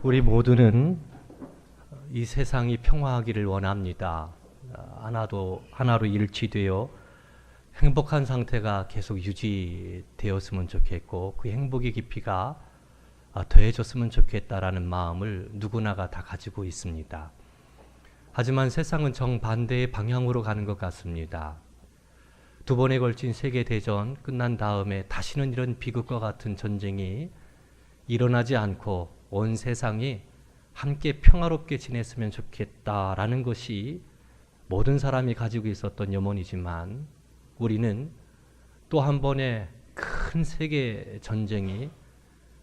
우리 모두는 이 세상이 평화하기를 원합니다. 하나로 일치되어 행복한 상태가 계속 유지되었으면 좋겠고 그 행복의 깊이가 더해졌으면 좋겠다라는 마음을 누구나가 다 가지고 있습니다. 하지만 세상은 정반대의 방향으로 가는 것 같습니다. 두 번에 걸친 세계대전 끝난 다음에 다시는 이런 비극과 같은 전쟁이 일어나지 않고 온 세상이 함께 평화롭게 지냈으면 좋겠다라는 것이 모든 사람이 가지고 있었던 염원이지만 우리는 또 한 번의 큰 세계 전쟁이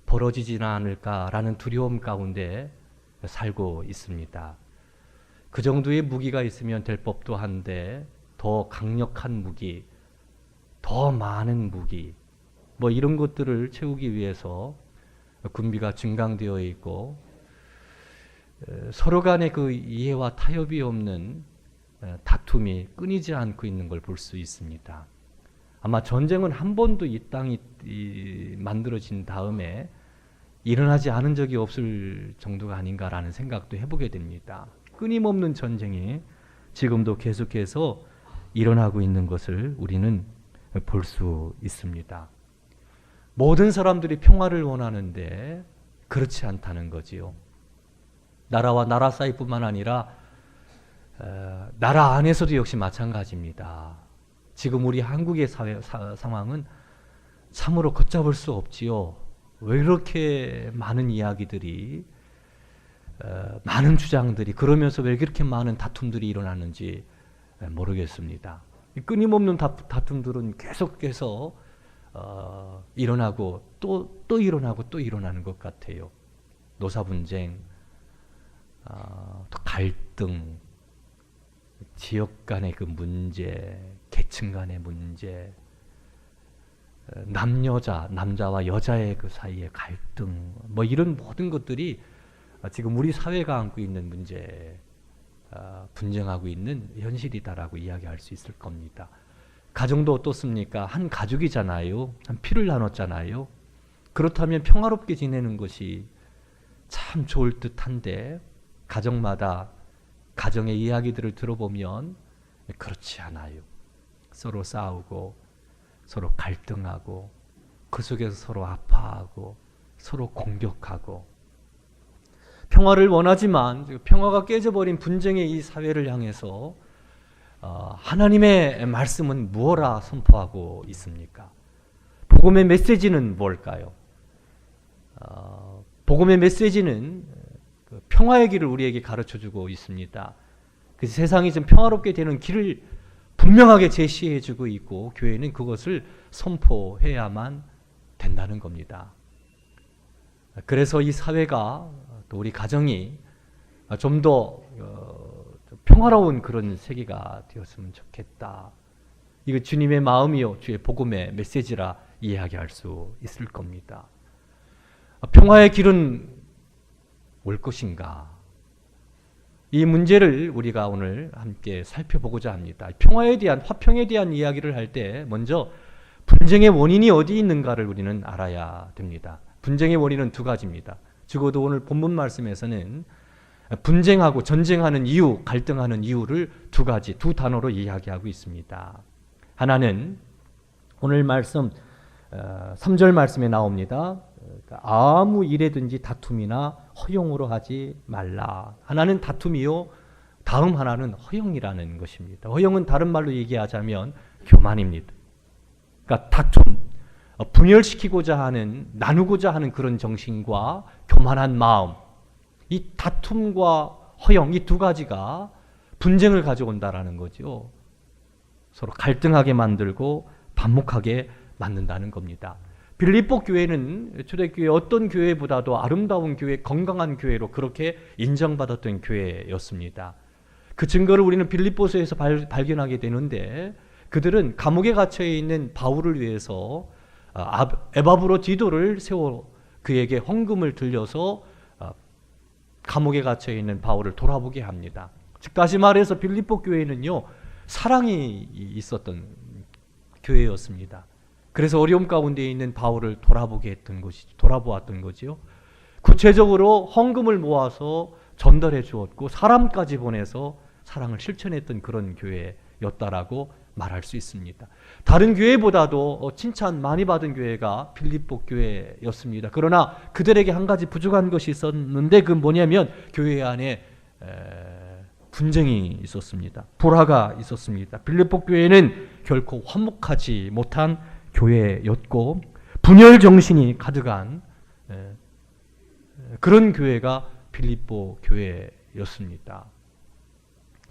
벌어지지는 않을까라는 두려움 가운데 살고 있습니다. 그 정도의 무기가 있으면 될 법도 한데 더 강력한 무기, 더 많은 무기 이런 것들을 채우기 위해서 군비가 증강되어 있고 서로 간의 그 이해와 타협이 없는 다툼이 끊이지 않고 있는 걸 볼 수 있습니다. 아마 전쟁은 한 번도 이 땅이 만들어진 다음에 일어나지 않은 적이 없을 정도가 아닌가라는 생각도 해보게 됩니다. 끊임없는 전쟁이 지금도 계속해서 일어나고 있는 것을 우리는 볼 수 있습니다. 모든 사람들이 평화를 원하는데 그렇지 않다는 거지요. 나라와 나라 사이뿐만 아니라 나라 안에서도 역시 마찬가지입니다. 지금 우리 한국의 사회 상황은 참으로 걷잡을 수 없지요. 왜 그렇게 많은 이야기들이 많은 주장들이 그러면서 왜 그렇게 많은 다툼들이 일어나는지 모르겠습니다. 끊임없는 다툼들은 계속해서 일어나고 또 일어나고 또 일어나는 것 같아요. 노사 분쟁, 또 갈등, 지역 간의 그 문제, 계층 간의 문제, 남자와 여자의 그 사이의 갈등, 이런 모든 것들이 지금 우리 사회가 안고 있는 문제, 분쟁하고 있는 현실이다라고 이야기할 수 있을 겁니다. 가정도 어떻습니까? 한 가족이잖아요. 한 피를 나눴잖아요. 그렇다면 평화롭게 지내는 것이 참 좋을 듯한데 가정마다 가정의 이야기들을 들어보면 그렇지 않아요. 서로 싸우고 서로 갈등하고 그 속에서 서로 아파하고 서로 공격하고 평화를 원하지만 평화가 깨져버린 분쟁의 이 사회를 향해서 하나님의 말씀은 무엇라 선포하고 있습니까? 복음의 메시지는 뭘까요? 복음의 메시지는 평화의 길을 우리에게 가르쳐주고 있습니다. 그 세상이 좀 평화롭게 되는 길을 분명하게 제시해주고 있고 교회는 그것을 선포해야만 된다는 겁니다. 그래서 이 사회가 또 우리 가정이 좀 더 평화로운 그런 세계가 되었으면 좋겠다. 이거 주님의 마음이요 주의 복음의 메시지라 이야기할 수 있을 겁니다. 평화의 길은 올 것인가? 이 문제를 우리가 오늘 함께 살펴보고자 합니다. 평화에 대한, 화평에 대한 이야기를 할 때 먼저 분쟁의 원인이 어디 있는가를 우리는 알아야 됩니다. 분쟁의 원인은 두 가지입니다. 적어도 오늘 본문 말씀에서는 분쟁하고 전쟁하는 이유, 갈등하는 이유를 두 가지, 두 단어로 이야기하고 있습니다. 하나는 오늘 말씀 3절 말씀에 나옵니다. 아무 일에든지 다툼이나 허용으로 하지 말라. 하나는 다툼이요, 다음 하나는 허용이라는 것입니다. 허용은 다른 말로 얘기하자면 교만입니다. 그러니까 다툼, 분열시키고자 하는, 나누고자 하는 그런 정신과 교만한 마음, 이 다툼과 허용, 이 두 가지가 분쟁을 가져온다라는 거죠. 서로 갈등하게 만들고 반목하게 만든다는 겁니다. 빌립보 교회는 초대교회 어떤 교회보다도 아름다운 교회, 건강한 교회로 그렇게 인정받았던 교회였습니다. 그 증거를 우리는 빌립보서에서 발견하게 되는데 그들은 감옥에 갇혀 있는 바울을 위해서 에바브로 디도를 세워 그에게 헌금을 들려서 감옥에 갇혀 있는 바울을 돌아보게 합니다. 즉 다시 말해서 빌립보 교회는요, 사랑이 있었던 교회였습니다. 그래서 어려움 가운데 있는 바울을 돌아보았던 거지요. 구체적으로 헌금을 모아서 전달해 주었고 사람까지 보내서 사랑을 실천했던 그런 교회였다라고 말할 수 있습니다. 다른 교회보다도 칭찬 많이 받은 교회가 빌립보 교회였습니다. 그러나 그들에게 한 가지 부족한 것이 있었는데 그건 뭐냐면 교회 안에 분쟁이 있었습니다. 불화가 있었습니다. 빌립보 교회는 결코 화목하지 못한 교회였고 분열 정신이 가득한 그런 교회가 빌립보 교회였습니다.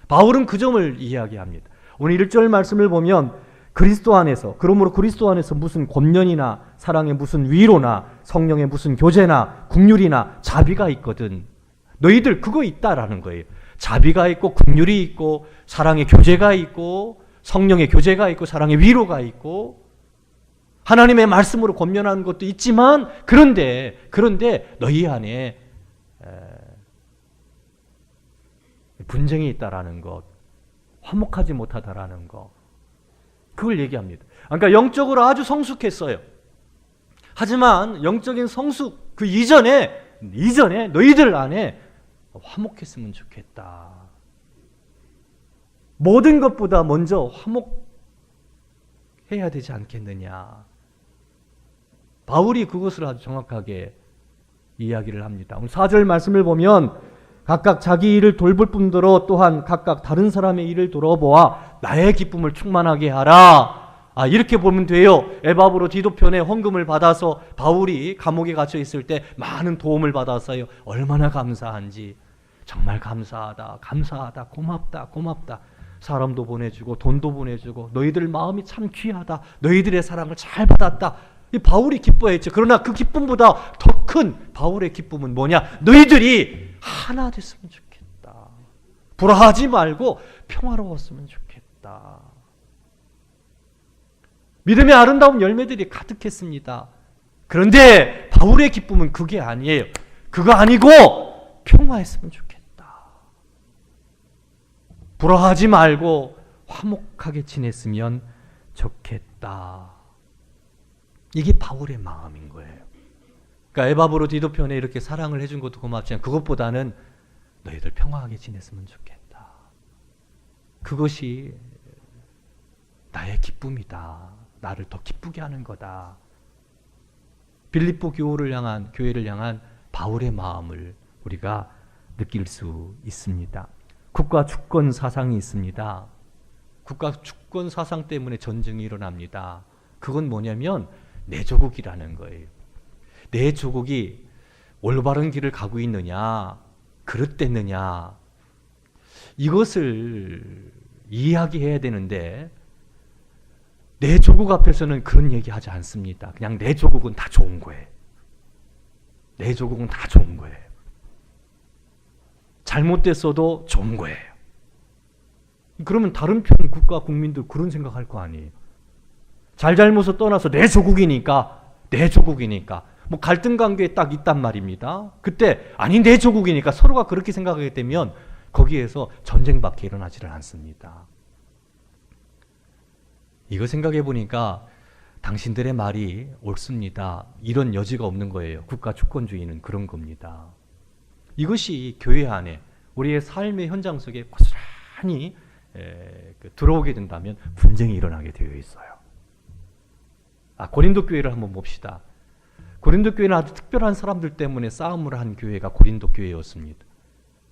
바울은 그 점을 이야기합니다. 오늘 1절 말씀을 보면 그리스도 안에서, 그러므로 그리스도 안에서 무슨 권면이나 사랑의 무슨 위로나 성령의 무슨 교제나 긍휼이나 자비가 있거든. 너희들 그거 있다라는 거예요. 자비가 있고 긍휼이 있고 사랑의 교제가 있고 성령의 교제가 있고 사랑의 위로가 있고 하나님의 말씀으로 권면하는 것도 있지만 그런데 너희 안에 분쟁이 있다라는 것, 화목하지 못하다라는 것, 그걸 얘기합니다. 그러니까 영적으로 아주 성숙했어요. 하지만 영적인 성숙 그 이전에 너희들 안에 화목했으면 좋겠다. 모든 것보다 먼저 화목해야 되지 않겠느냐. 바울이 그것을 아주 정확하게 이야기를 합니다. 오늘 4절 말씀을 보면 각각 자기 일을 돌볼 뿐더러 또한 각각 다른 사람의 일을 돌아보아 나의 기쁨을 충만하게 하라. 이렇게 보면 돼요. 에바브로 디도편에 헌금을 받아서 바울이 감옥에 갇혀 있을 때 많은 도움을 받았어요. 얼마나 감사한지. 정말 감사하다, 고맙다. 사람도 보내주고 돈도 보내주고 너희들 마음이 참 귀하다. 너희들의 사랑을 잘 받았다. 이 바울이 기뻐했죠. 그러나 그 기쁨보다 더 큰 바울의 기쁨은 뭐냐? 너희들이 하나 됐으면 좋겠다. 불화하지 말고 평화로웠으면 좋겠다. 믿음의 아름다운 열매들이 가득했습니다. 그런데 바울의 기쁨은 그게 아니에요. 그거 아니고 평화했으면 좋겠다. 불화하지 말고 화목하게 지냈으면 좋겠다. 이게 바울의 마음인 거예요. 그러니까 에바브로 디도편에 이렇게 사랑을 해준 것도 고맙지만 그것보다는 너희들 평화하게 지냈으면 좋겠다. 그것이 나의 기쁨이다. 나를 더 기쁘게 하는 거다. 빌립보 교회를 향한 바울의 마음을 우리가 느낄 수 있습니다. 국가 주권 사상이 있습니다. 국가 주권 사상 때문에 전쟁이 일어납니다. 그건 뭐냐면 내 조국이라는 거예요. 내 조국이 올바른 길을 가고 있느냐, 그릇됐느냐, 이것을 이야기해야 되는데 내 조국 앞에서는 그런 얘기하지 않습니다. 그냥 내 조국은 다 좋은 거예요. 내 조국은 다 좋은 거예요. 잘못됐어도 좋은 거예요. 그러면 다른 편 국가 국민들 그런 생각할 거 아니에요. 잘잘못을 떠나서 내 조국이니까 뭐 갈등 관계에 딱 있단 말입니다. 그때 아니 내 조국이니까 서로가 그렇게 생각하게 되면 거기에서 전쟁밖에 일어나지를 않습니다. 이거 생각해 보니까 당신들의 말이 옳습니다. 이런 여지가 없는 거예요. 국가 주권주의는 그런 겁니다. 이것이 교회 안에 우리의 삶의 현장 속에 고스란히 들어오게 된다면 분쟁이 일어나게 되어 있어요. 고린도 교회를 한번 봅시다. 고린도 교회는 아주 특별한 사람들 때문에 싸움을 한 교회가 고린도 교회였습니다.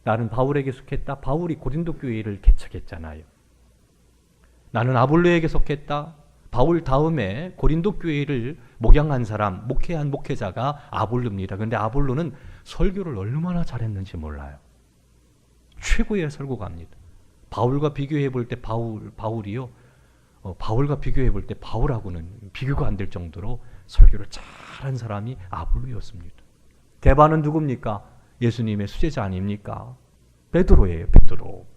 나는 바울에게 속했다. 바울이 고린도 교회를 개척했잖아요. 나는 아볼로에게 속했다. 바울 다음에 고린도 교회를 목양한 사람, 목회한 목회자가 아볼로입니다. 그런데 아볼로는 설교를 얼마나 잘했는지 몰라요. 최고의 설교가입니다. 바울과 비교해 볼 때 바울이요. 바울과 비교해 볼 때 바울하고는 비교가 안 될 정도로 설교를 잘한 사람이 아볼로였습니다. 게바는 누굽니까? 예수님의 수제자 아닙니까? 베드로예요. 베드로.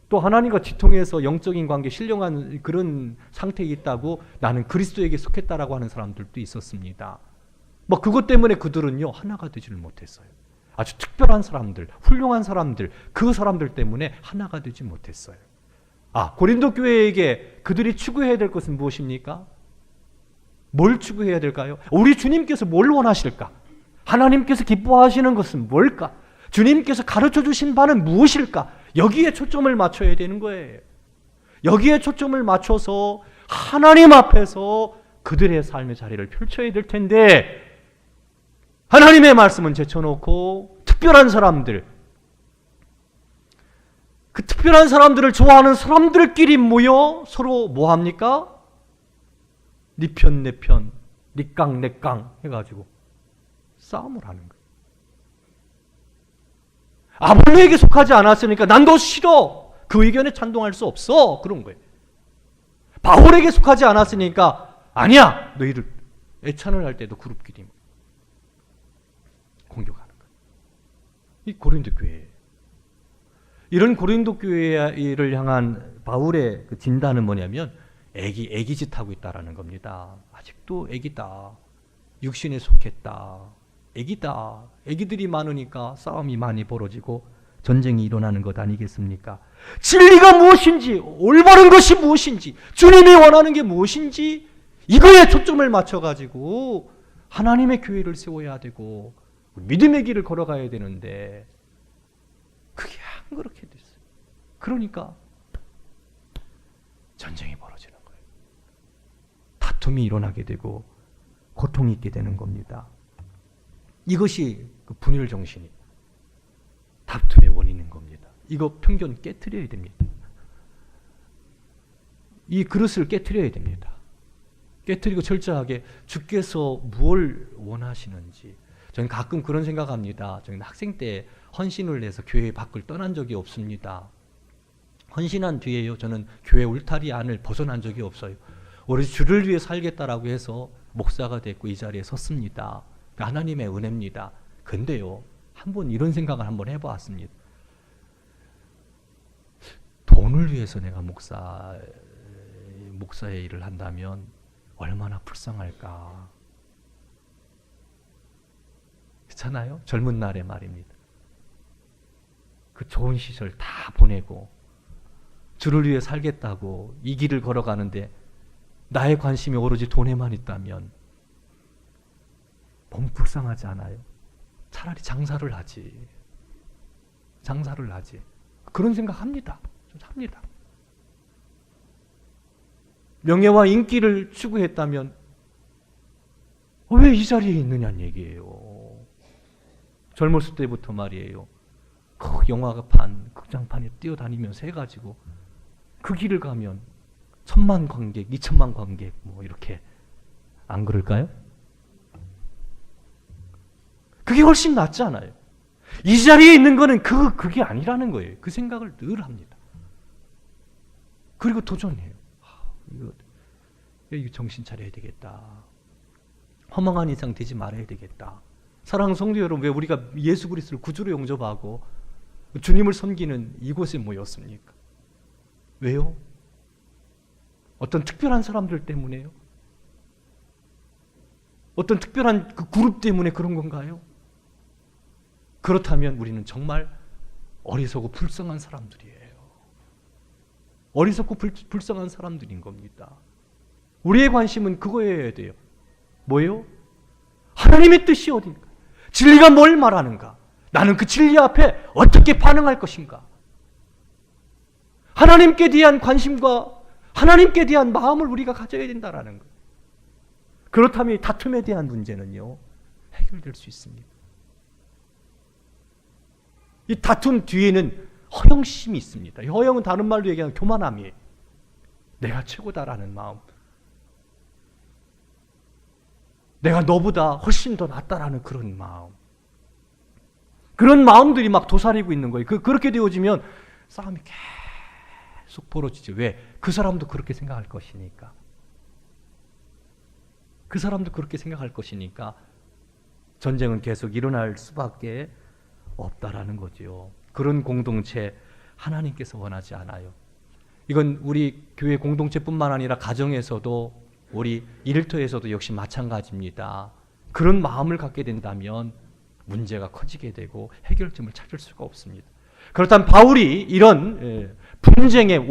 또 하나님과 지통해서 영적인 관계 신령한 그런 상태에 있다고 나는 그리스도에게 속했다라고 하는 사람들도 있었습니다. 뭐 그것 때문에 그들은요 하나가 되지를 못했어요. 아주 특별한 사람들, 훌륭한 사람들, 그 사람들 때문에 하나가 되지 못했어요. 고린도 교회에게 그들이 추구해야 될 것은 무엇입니까? 뭘 추구해야 될까요? 우리 주님께서 뭘 원하실까? 하나님께서 기뻐하시는 것은 뭘까? 주님께서 가르쳐 주신 바는 무엇일까? 여기에 초점을 맞춰야 되는 거예요. 여기에 초점을 맞춰서 하나님 앞에서 그들의 삶의 자리를 펼쳐야 될 텐데 하나님의 말씀은 제쳐놓고 특별한 사람들, 그 특별한 사람들을 좋아하는 사람들끼리 모여 서로 뭐 합니까? 네 편, 내 편, 네 깡, 내 깡 해가지고 싸움을 하는 거예요. 아볼로에게 속하지 않았으니까 난 너 싫어. 그 의견에 찬동할 수 없어. 그런 거예요. 바울에게 속하지 않았으니까 아니야. 너희를 애찬을 할 때도 그룹끼리 공격하는 거예요. 이 고린도 교회. 이런 고린도 교회를 향한 바울의 그 진단은 뭐냐면 애기짓 하고 있다라는 겁니다. 아직도 애기다. 육신에 속했다. 애기다. 애기들이 많으니까 싸움이 많이 벌어지고 전쟁이 일어나는 것 아니겠습니까? 진리가 무엇인지, 올바른 것이 무엇인지, 주님이 원하는 게 무엇인지 이거에 초점을 맞춰가지고 하나님의 교회를 세워야 되고 믿음의 길을 걸어가야 되는데 그게 안 그렇게 됐어요. 그러니까 전쟁이 벌어지는 거예요. 다툼이 일어나게 되고 고통이 있게 되는 겁니다. 이것이 그 분열 정신이 다툼의 원인인 겁니다. 이거 편견 깨트려야 됩니다. 이 그릇을 깨트려야 됩니다. 깨트리고 철저하게 주께서 무엇을 원하시는지. 저는 가끔 그런 생각합니다. 저는 학생 때 헌신을 해서 교회 밖을 떠난 적이 없습니다. 헌신한 뒤에요. 저는 교회 울타리 안을 벗어난 적이 없어요. 오로지 주를 위해 살겠다라고 해서 목사가 됐고 이 자리에 섰습니다. 하나님의 은혜입니다. 근데요, 한번 이런 생각을 한번 해보았습니다. 돈을 위해서 내가 목사의 일을 한다면 얼마나 불쌍할까. 그렇잖아요? 젊은 날의 말입니다. 그 좋은 시절 다 보내고 주를 위해 살겠다고 이 길을 걸어가는데 나의 관심이 오로지 돈에만 있다면 너무 불쌍하지 않아요? 차라리 장사를 하지. 장사를 하지. 그런 생각합니다. 좀 합니다. 명예와 인기를 추구했다면 왜 이 자리에 있느냐는 얘기예요. 젊었을 때부터 말이에요. 그 영화관, 극장판에 뛰어다니면서 해가지고 그 길을 가면 1000만 관객, 2000만 관객 뭐 이렇게 안 그럴까요? 그게 훨씬 낫지 않아요? 이 자리에 있는 거는 그게 아니라는 거예요. 그 생각을 늘 합니다. 그리고 도전해요. 이거 정신 차려야 되겠다. 허망한 이상 되지 말아야 되겠다. 사랑하는 성도 여러분, 왜 우리가 예수 그리스도를 구주로 영접하고 주님을 섬기는 이곳에 모였습니까? 왜요? 어떤 특별한 사람들 때문에요? 어떤 특별한 그 그룹 때문에 그런 건가요? 그렇다면 우리는 정말 어리석고 불쌍한 사람들이에요. 어리석고 불쌍한 사람들인 겁니다. 우리의 관심은 그거여야 돼요. 뭐예요? 하나님의 뜻이 어딘가? 진리가 뭘 말하는가? 나는 그 진리 앞에 어떻게 반응할 것인가? 하나님께 대한 관심과 하나님께 대한 마음을 우리가 가져야 된다라는 거예요. 그렇다면 이 다툼에 대한 문제는요, 해결될 수 있습니다. 이 다툼 뒤에는 허영심이 있습니다. 허영은 다른 말로 얘기하면 교만함이에요. 내가 최고다라는 마음. 내가 너보다 훨씬 더 낫다라는 그런 마음. 그런 마음들이 막 도사리고 있는 거예요. 그렇게 되어지면 싸움이 계속 벌어지죠. 왜? 그 사람도 그렇게 생각할 것이니까. 그 사람도 그렇게 생각할 것이니까 전쟁은 계속 일어날 수밖에 없다라는 거죠. 그런 공동체 하나님께서 원하지 않아요. 이건 우리 교회 공동체뿐만 아니라 가정에서도 우리 일터에서도 역시 마찬가지입니다. 그런 마음을 갖게 된다면 문제가 커지게 되고 해결점을 찾을 수가 없습니다. 그렇다면 바울이 이런 분쟁의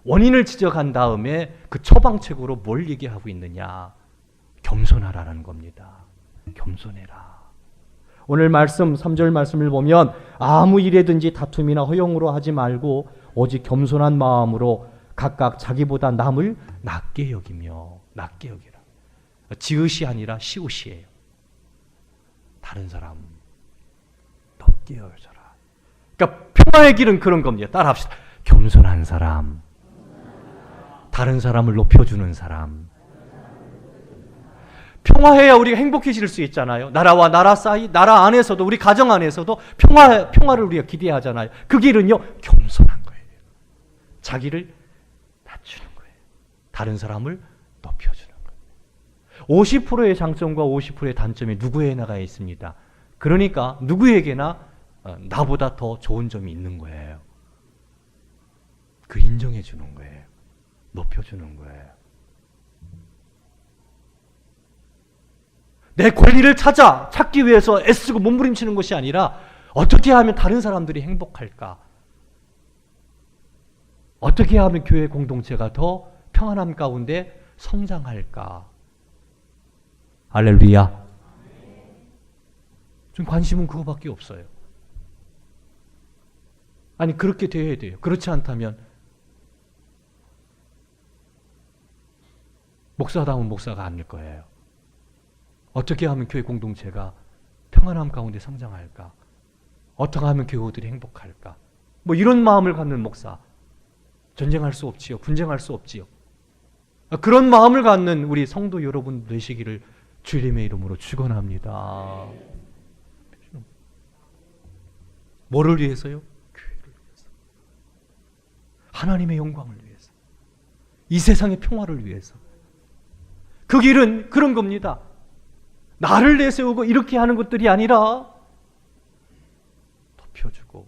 원인을 지적한 다음에 그 처방책으로 뭘 얘기하고 있느냐? 겸손하라는 겁니다. 겸손해라. 오늘 말씀 3절 말씀을 보면 아무 일에든지 다툼이나 허용으로 하지 말고 오직 겸손한 마음으로 각각 자기보다 남을 낮게 여기며 낮게 여기라. 지읒이 아니라 시옷이에요. 다른 사람 높게 여겨라. 그러니까 평화의 길은 그런 겁니다. 따라합시다. 겸손한 사람, 다른 사람을 높여주는 사람. 평화해야 우리가 행복해질 수 있잖아요. 나라와 나라 사이, 나라 안에서도, 우리 가정 안에서도 평화를 우리가 기대하잖아요. 그 길은요, 겸손한 거예요. 자기를 낮추는 거예요. 다른 사람을 높여주는 거예요. 50%의 장점과 50%의 단점이 누구에 나가 있습니다. 그러니까 누구에게나 나보다 더 좋은 점이 있는 거예요. 그 인정해 주는 거예요. 높여주는 거예요. 내 권리를 찾기 위해서 애쓰고 몸부림치는 것이 아니라 어떻게 하면 다른 사람들이 행복할까? 어떻게 하면 교회 공동체가 더 평안함 가운데 성장할까? 할렐루야. 좀 관심은 그거밖에 없어요. 아니 그렇게 되어야 돼요. 그렇지 않다면 목사다운 목사가 아닐 거예요. 어떻게 하면 교회 공동체가 평안함 가운데 성장할까? 어떻게 하면 교우들이 행복할까? 뭐 이런 마음을 갖는 목사. 전쟁할 수 없지요. 분쟁할 수 없지요. 그런 마음을 갖는 우리 성도 여러분 되시기를 주님의 이름으로 축원합니다. 뭐를 위해서요? 교회를 위해서. 하나님의 영광을 위해서. 이 세상의 평화를 위해서. 그 길은 그런 겁니다. 나를 내세우고 이렇게 하는 것들이 아니라 높여주고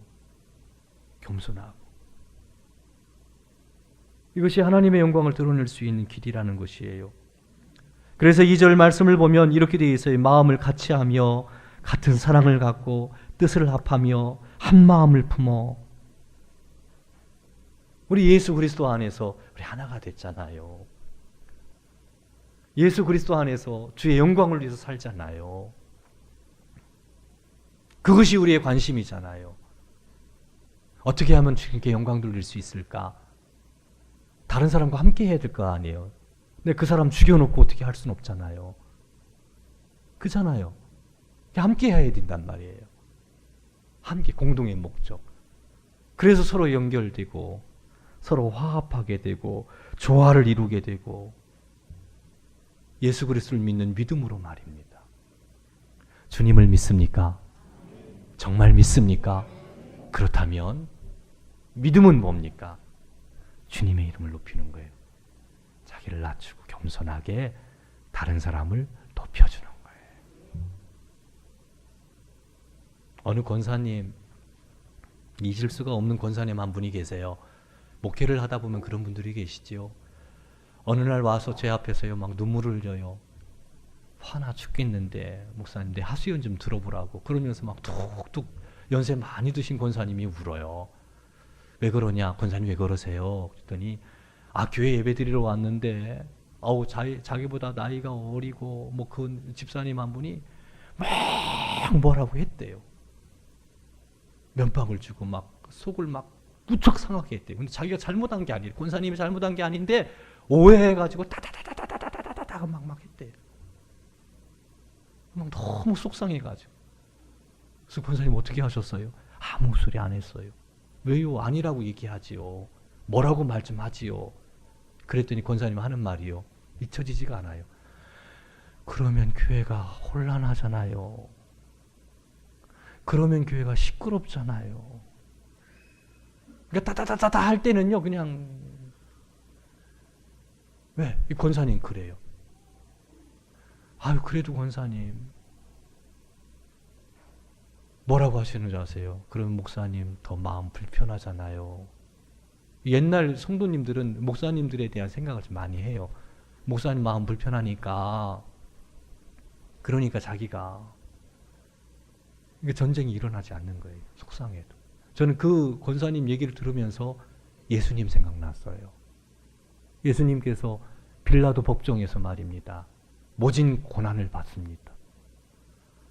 겸손하고 이것이 하나님의 영광을 드러낼 수 있는 길이라는 것이에요. 그래서 2절 말씀을 보면 이렇게 되어 있어요. 마음을 같이 하며 같은 사랑을 갖고 뜻을 합하며 한 마음을 품어. 우리 예수 그리스도 안에서 우리 하나가 됐잖아요. 예수 그리스도 안에서 주의 영광을 위해서 살잖아요. 그것이 우리의 관심이잖아요. 어떻게 하면 주님께 영광 돌릴 수 있을까? 다른 사람과 함께 해야 될 거 아니에요. 근데 그 사람 죽여놓고 어떻게 할 수는 없잖아요. 그잖아요. 함께 해야 된단 말이에요. 함께 공동의 목적. 그래서 서로 연결되고 서로 화합하게 되고 조화를 이루게 되고 예수 그리스도를 믿는 믿음으로 말입니다. 주님을 믿습니까? 정말 믿습니까? 그렇다면 믿음은 뭡니까? 주님의 이름을 높이는 거예요. 자기를 낮추고 겸손하게 다른 사람을 높여주는 거예요. 어느 권사님, 잊을 수가 없는 권사님 한 분이 계세요. 목회를 하다 보면 그런 분들이 계시지요. 어느 날 와서 제 앞에서요 막 눈물을 흘려요. 화나 죽겠는데 목사님 내 하소연 좀 들어보라고 그러면서 막 툭툭 연세 많이 드신 권사님이 울어요. 왜 그러냐? 권사님 왜 그러세요? 그랬더니 교회 예배 드리러 왔는데 자기보다 나이가 어리고 뭐 그 집사님 한 분이 막 뭐라고 했대요. 면박을 주고 막 속을 막 무척 상하게 했대요. 근데 자기가 잘못한 게 아니에요. 권사님이 잘못한 게 아닌데 오해해가지고 따다다다다다다다다다 막 했대요. 막 너무 속상해가지고. 그래서 권사님 어떻게 하셨어요? 아무 소리 안 했어요. 왜요? 아니라고 얘기하지요. 뭐라고 말 좀 하지요. 그랬더니 권사님 하는 말이요. 잊혀지지가 않아요. 그러면 교회가 혼란하잖아요. 그러면 교회가 시끄럽잖아요. 그러니까 따다다다다 할 때는요 그냥 왜? 이 권사님 그래요. 그래도 권사님 뭐라고 하시는 줄 아세요? 그럼 목사님 더 마음 불편하잖아요. 옛날 성도님들은 목사님들에 대한 생각을 좀 많이 해요. 목사님 마음 불편하니까 그러니까 자기가 전쟁이 일어나지 않는 거예요. 속상해도. 저는 그 권사님 얘기를 들으면서 예수님 생각났어요. 예수님께서 빌라도 법정에서 말입니다. 모진 고난을 받습니다.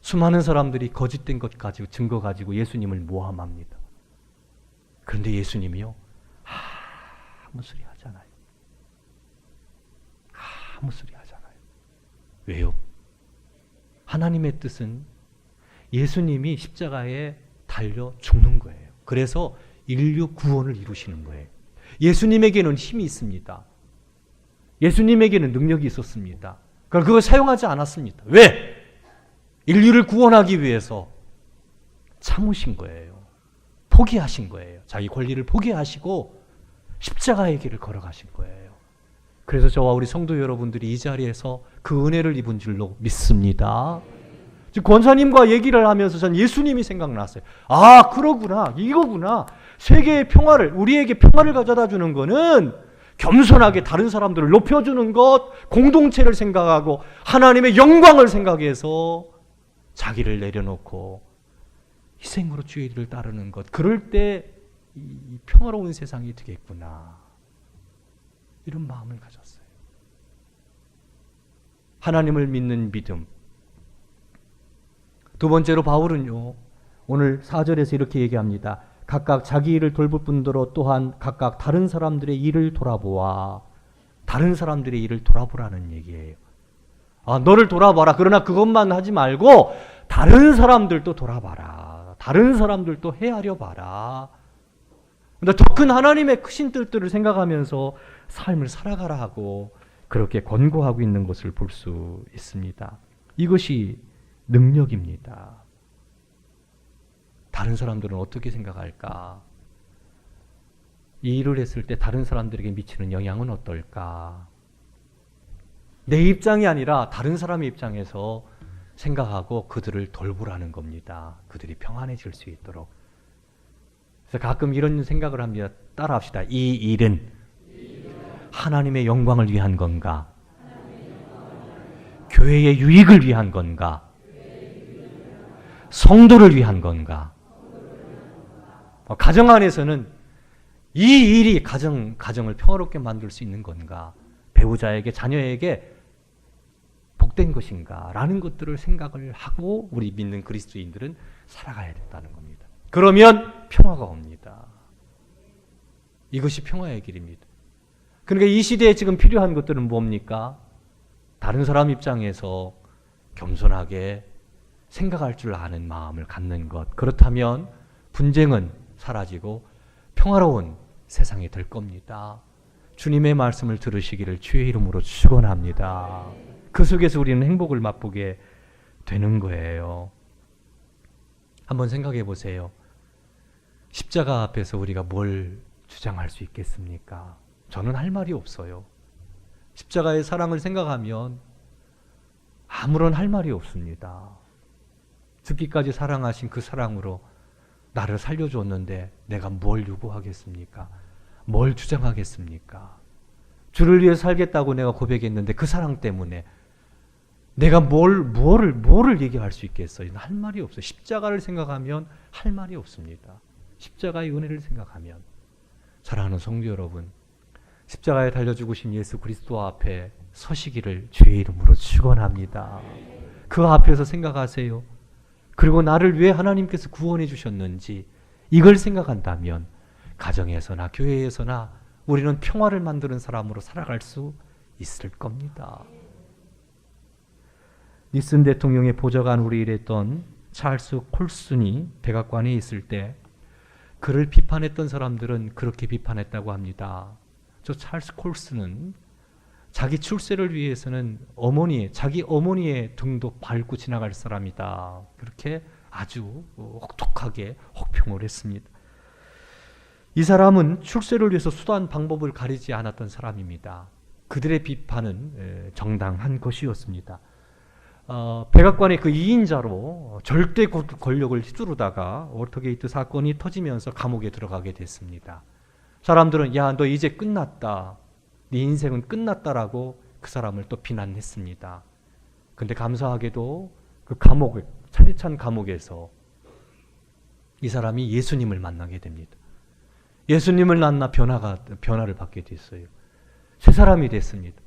수많은 사람들이 거짓된 것 가지고 증거 가지고 예수님을 모함합니다. 그런데 예수님이요 아무 소리 하잖아요. 아무 소리 하잖아요. 왜요? 하나님의 뜻은 예수님이 십자가에 달려 죽는 거예요. 그래서 인류 구원을 이루시는 거예요. 예수님에게는 힘이 있습니다. 예수님에게는 능력이 있었습니다. 그러나 그걸 사용하지 않았습니다. 왜? 인류를 구원하기 위해서 참으신 거예요. 포기하신 거예요. 자기 권리를 포기하시고 십자가의 길을 걸어가신 거예요. 그래서 저와 우리 성도 여러분들이 이 자리에서 그 은혜를 입은 줄로 믿습니다. 권사님과 얘기를 하면서 전 예수님이 생각났어요. 아, 그러구나. 이거구나. 세계의 평화를, 우리에게 평화를 가져다 주는 거는 겸손하게 다른 사람들을 높여주는 것, 공동체를 생각하고 하나님의 영광을 생각해서 자기를 내려놓고 희생으로 주의 일을 따르는 것. 그럴 때 이 평화로운 세상이 되겠구나. 이런 마음을 가졌어요. 하나님을 믿는 믿음. 두 번째로 바울은요, 오늘 4절에서 이렇게 얘기합니다. 각각 자기 일을 돌볼 뿐더러 또한 각각 다른 사람들의 일을 돌아보아. 다른 사람들의 일을 돌아보라는 얘기예요. 아, 너를 돌아봐라. 그러나 그것만 하지 말고 다른 사람들도 돌아봐라. 다른 사람들도 헤아려 봐라. 더 큰 하나님의 크신 뜻들을 생각하면서 삶을 살아가라 하고 그렇게 권고하고 있는 것을 볼 수 있습니다. 이것이 능력입니다. 다른 사람들은 어떻게 생각할까? 이 일을 했을 때 다른 사람들에게 미치는 영향은 어떨까? 내 입장이 아니라 다른 사람의 입장에서 생각하고 그들을 돌보라는 겁니다. 그들이 평안해질 수 있도록. 그래서 가끔 이런 생각을 합니다. 따라합시다. 이 일은 하나님의 영광을 위한 건가? 교회의 유익을 위한 건가? 성도를 위한 건가? 가정 안에서는 이 일이 가정을 평화롭게 만들 수 있는 건가? 배우자에게, 자녀에게 복된 것인가? 라는 것들을 생각을 하고 우리 믿는 그리스도인들은 살아가야 된다는 겁니다. 그러면 평화가 옵니다. 이것이 평화의 길입니다. 그러니까 이 시대에 지금 필요한 것들은 뭡니까? 다른 사람 입장에서 겸손하게 생각할 줄 아는 마음을 갖는 것. 그렇다면 분쟁은 사라지고 평화로운 세상이 될 겁니다. 주님의 말씀을 들으시기를 주의 이름으로 축원합니다. 그 속에서 우리는 행복을 맛보게 되는 거예요. 한번 생각해 보세요. 십자가 앞에서 우리가 뭘 주장할 수 있겠습니까? 저는 할 말이 없어요. 십자가의 사랑을 생각하면 아무런 할 말이 없습니다. 죽기까지 사랑하신 그 사랑으로 나를 살려줬는데 내가 뭘 요구하겠습니까? 뭘 주장하겠습니까? 주를 위해 살겠다고 내가 고백했는데 그 사랑 때문에 내가 뭐를 얘기할 수 있겠어요? 할 말이 없어요. 십자가를 생각하면 할 말이 없습니다. 십자가의 은혜를 생각하면. 사랑하는 성도 여러분, 십자가에 달려 죽으신 예수 그리스도 앞에 서시기를 주의 이름으로 축원합니다. 그 앞에서 생각하세요. 그리고 나를 왜 하나님께서 구원해 주셨는지 이걸 생각한다면 가정에서나 교회에서나 우리는 평화를 만드는 사람으로 살아갈 수 있을 겁니다. 니슨 대통령의 보좌관으로 일했던 찰스 콜슨이 백악관에 있을 때 그를 비판했던 사람들은 그렇게 비판했다고 합니다. 저 찰스 콜슨은 자기 출세를 위해서는 자기 어머니의 등도 밟고 지나갈 사람이다. 그렇게 아주 혹독하게 혹평을 했습니다. 이 사람은 출세를 위해서 수단 방법을 가리지 않았던 사람입니다. 그들의 비판은 정당한 것이었습니다. 백악관의 그 2인자로 절대 권력을 휘두르다가 워터게이트 사건이 터지면서 감옥에 들어가게 됐습니다. 사람들은 야, 너 이제 끝났다. 네 인생은 끝났다라고 그 사람을 또 비난했습니다. 근데 감사하게도 그 찬찬 감옥에서 이 사람이 예수님을 만나게 됩니다. 예수님을 만나 변화를 받게 됐어요. 새 사람이 됐습니다.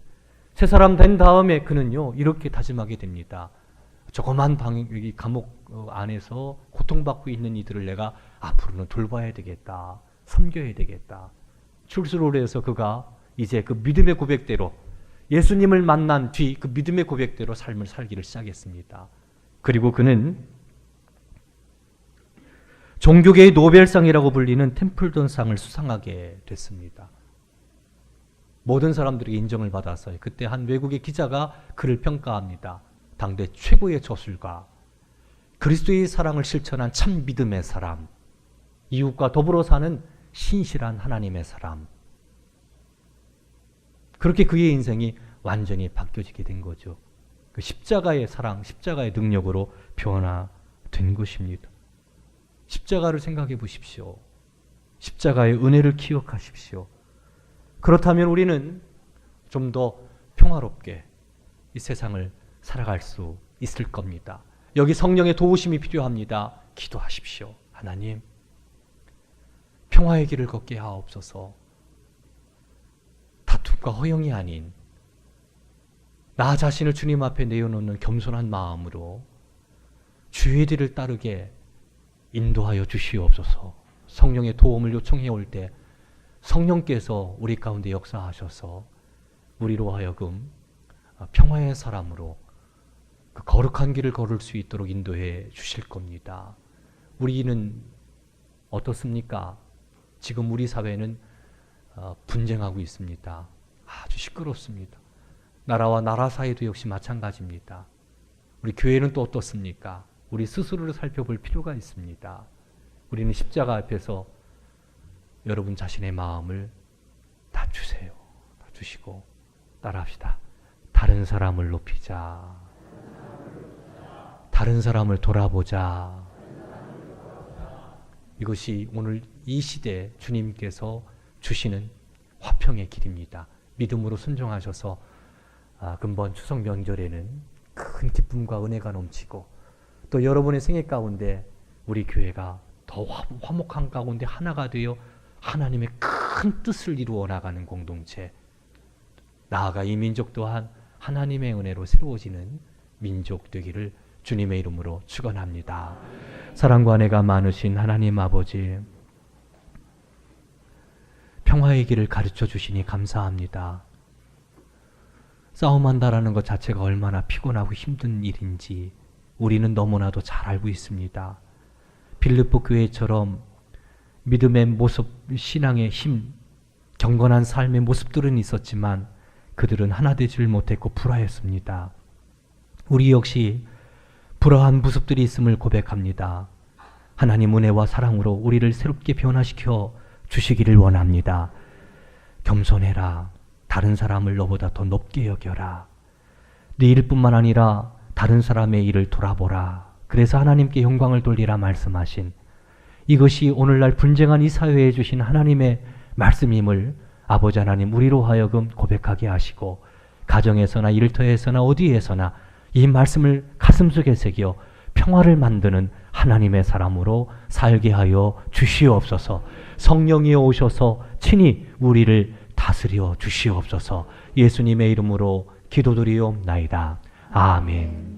새 사람 된 다음에 그는요 이렇게 다짐하게 됩니다. 조그만 여기 감옥 안에서 고통받고 있는 이들을 내가 앞으로는 돌봐야 되겠다. 섬겨야 되겠다. 출소를 해서 그가 이제 그 믿음의 고백대로 예수님을 만난 뒤 그 믿음의 고백대로 삶을 살기를 시작했습니다. 그리고 그는 종교계의 노벨상이라고 불리는 템플턴상을 수상하게 됐습니다. 모든 사람들에게 인정을 받아서 그때 한 외국의 기자가 그를 평가합니다. 당대 최고의 저술가, 그리스도의 사랑을 실천한 참 믿음의 사람, 이웃과 더불어 사는 신실한 하나님의 사람. 그렇게 그의 인생이 완전히 바뀌어지게 된 거죠. 그 십자가의 사랑, 십자가의 능력으로 변화된 것입니다. 십자가를 생각해 보십시오. 십자가의 은혜를 기억하십시오. 그렇다면 우리는 좀 더 평화롭게 이 세상을 살아갈 수 있을 겁니다. 여기 성령의 도우심이 필요합니다. 기도하십시오. 하나님, 평화의 길을 걷게 하옵소서. 다툼과 허영이 아닌 나 자신을 주님 앞에 내어놓는 겸손한 마음으로 주의 길을 따르게 인도하여 주시옵소서. 성령의 도움을 요청해 올 때 성령께서 우리 가운데 역사하셔서 우리로 하여금 평화의 사람으로 그 거룩한 길을 걸을 수 있도록 인도해 주실 겁니다. 우리는 어떻습니까? 지금 우리 사회는 분쟁하고 있습니다. 아주 시끄럽습니다. 나라와 나라 사이도 역시 마찬가지입니다. 우리 교회는 또 어떻습니까? 우리 스스로를 살펴볼 필요가 있습니다. 우리는 십자가 앞에서 여러분 자신의 마음을 다 주세요. 다 주시고 따라합시다. 다른 사람을 높이자. 다른 사람을 돌아보자. 이것이 오늘 이 시대에 주님께서 주시는 화평의 길입니다. 믿음으로 순종하셔서 금번 추석 명절에는 큰 기쁨과 은혜가 넘치고 또 여러분의 생애 가운데 우리 교회가 더 화목한 가운데 하나가 되어 하나님의 큰 뜻을 이루어 나가는 공동체, 나아가 이 민족 또한 하나님의 은혜로 새로워지는 민족 되기를 주님의 이름으로 축원합니다. 사랑과 은혜가 많으신 하나님 아버지, 평화의 길을 가르쳐 주시니 감사합니다. 싸움한다라는 것 자체가 얼마나 피곤하고 힘든 일인지 우리는 너무나도 잘 알고 있습니다. 빌립보 교회처럼 믿음의 모습, 신앙의 힘, 경건한 삶의 모습들은 있었지만 그들은 하나 되지를 못했고 불화했습니다. 우리 역시 불화한 모습들이 있음을 고백합니다. 하나님 은혜와 사랑으로 우리를 새롭게 변화시켜 주시기를 원합니다. 겸손해라. 다른 사람을 너보다 더 높게 여겨라. 네 일뿐만 아니라 다른 사람의 일을 돌아보라. 그래서 하나님께 영광을 돌리라 말씀하신 이것이 오늘날 분쟁한 이 사회에 주신 하나님의 말씀임을 아버지 하나님 우리로 하여금 고백하게 하시고 가정에서나 일터에서나 어디에서나 이 말씀을 가슴속에 새겨 평화를 만드는 하나님의 사람으로 살게 하여 주시옵소서. 성령이 오셔서 친히 우리를 다스려 주시옵소서. 예수님의 이름으로 기도드리옵나이다. 아멘.